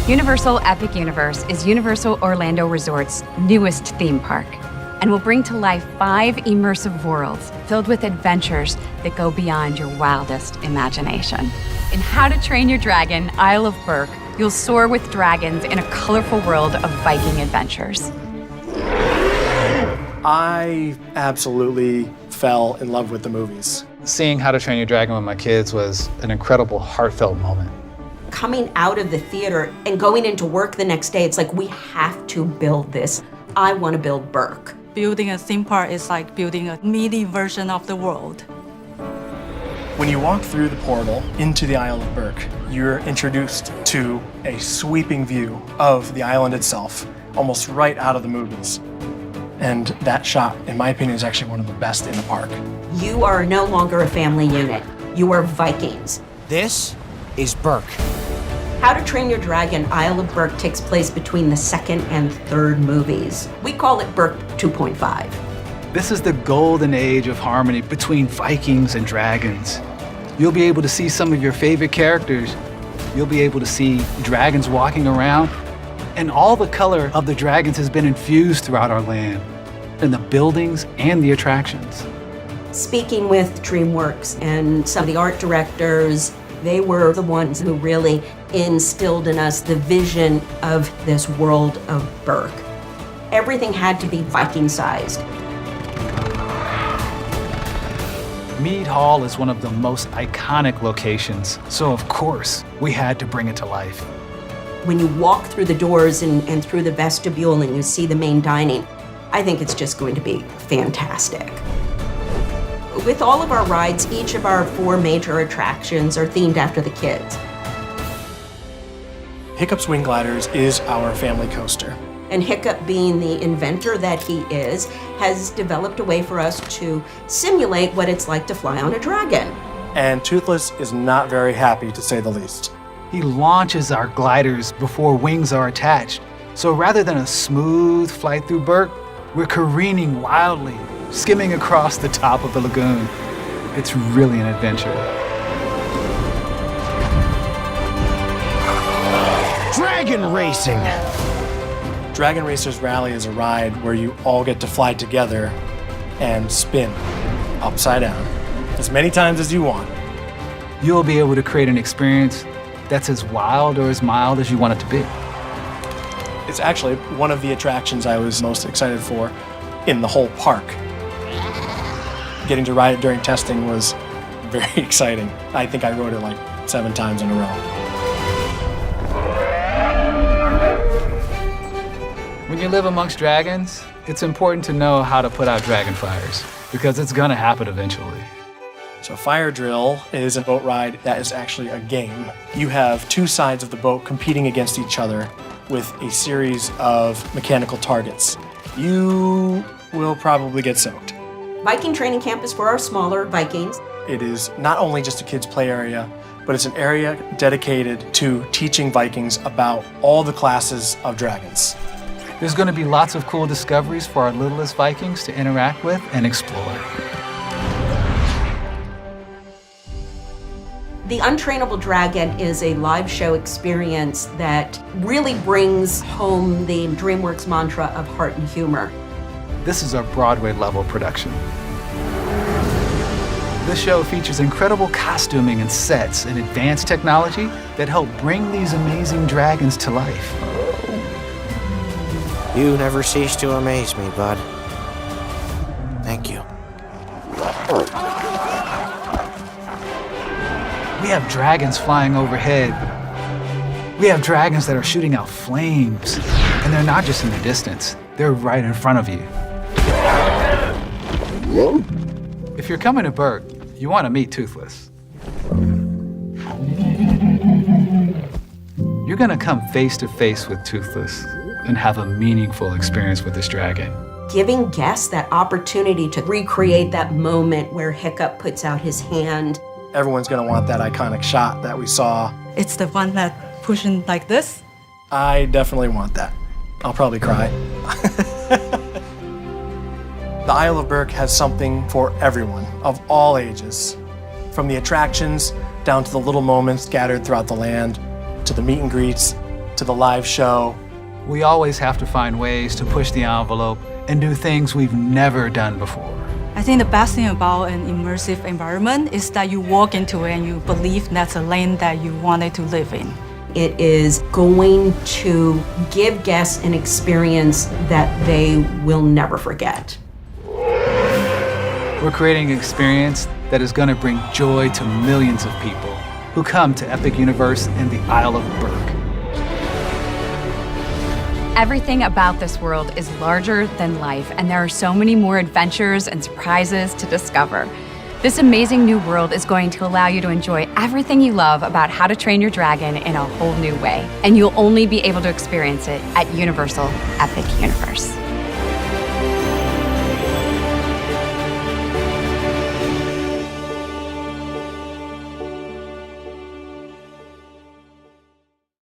Universal Epic Universe is Universal Orlando Resort's newest theme park and will bring to life 5 immersive worlds filled with adventures that go beyond your wildest imagination. In How to Train Your Dragon, Isle of Berk, you'll soar with dragons in a colorful world of Viking adventures. I absolutely fell in love with the movies. Seeing How to Train Your Dragon with my kids was an incredible, heartfelt moment. Coming out of the theater and going into work the next day, it's like, we have to build this. I want to build Berk. Building a theme park is like building a mini version of the world. When you walk through the portal into the Isle of Berk, you're introduced to a sweeping view of the island itself, almost right out of the movies. And that shot, in my opinion, is actually one of the best in the park. You are no longer a family unit. You are Vikings. This is Berk. How to Train Your Dragon, Isle of Berk takes place between the second and third movies. We call it Berk 2.5. This is the golden age of harmony between Vikings and dragons. You'll be able to see some of your favorite characters. You'll be able to see dragons walking around, and all the color of the dragons has been infused throughout our land, in the buildings and the attractions. Speaking with DreamWorks and some of the art directors, they were the ones who really instilled in us the vision of this world of Berk. Everything had to be Viking-sized. Mead Hall is one of the most iconic locations, so of course, we had to bring it to life. When you walk through the doors and through the vestibule and you see the main dining, I think it's just going to be fantastic. With all of our rides, each of our 4 major attractions are themed after the kids. Hiccup's Wing Gliders is our family coaster. And Hiccup, being the inventor that he is, has developed a way for us to simulate what it's like to fly on a dragon. And Toothless is not very happy, to say the least. He launches our gliders before wings are attached. So rather than a smooth flight through Berk, we're careening wildly, skimming across the top of the lagoon. It's really an adventure. Dragon racing. Dragon Racers Rally is a ride where you all get to fly together and spin upside down as many times as you want. You'll be able to create an experience that's as wild or as mild as you want it to be. It's actually one of the attractions I was most excited for in the whole park. Getting to ride it during testing was very exciting. I think I rode it like 7 times in a row. When you live amongst dragons, it's important to know how to put out dragon fires, because it's gonna happen eventually. So Fire Drill is a boat ride that is actually a game. You have 2 sides of the boat competing against each other with a series of mechanical targets. You will probably get soaked. Viking Training Camp is for our smaller Vikings. It is not only just a kids' play area, but it's an area dedicated to teaching Vikings about all the classes of dragons. There's gonna be lots of cool discoveries for our littlest Vikings to interact with and explore. The Untrainable Dragon is a live show experience that really brings home the DreamWorks mantra of heart and humor. This is a Broadway-level production. This show features incredible costuming and sets and advanced technology that help bring these amazing dragons to life. You never cease to amaze me, bud. Thank you. We have dragons flying overhead. We have dragons that are shooting out flames. And they're not just in the distance, they're right in front of you. If you're coming to Berk, you want to meet Toothless. You're gonna come face to face with Toothless and have a meaningful experience with this dragon. Giving guests that opportunity to recreate that moment where Hiccup puts out his hand. Everyone's gonna want that iconic shot that we saw. It's the one that pushing like this. I definitely want that. I'll probably cry. The Isle of Berk has something for everyone, of all ages. From the attractions, down to the little moments scattered throughout the land, to the meet and greets, to the live show. We always have to find ways to push the envelope and do things we've never done before. I think the best thing about an immersive environment is that you walk into it and you believe that's a lane that you wanted to live in. It is going to give guests an experience that they will never forget. We're creating an experience that is going to bring joy to millions of people who come to Epic Universe in the Isle of Berk. Everything about this world is larger than life, and there are so many more adventures and surprises to discover. This amazing new world is going to allow you to enjoy everything you love about How to Train Your Dragon in a whole new way. And you'll only be able to experience it at Universal Epic Universe.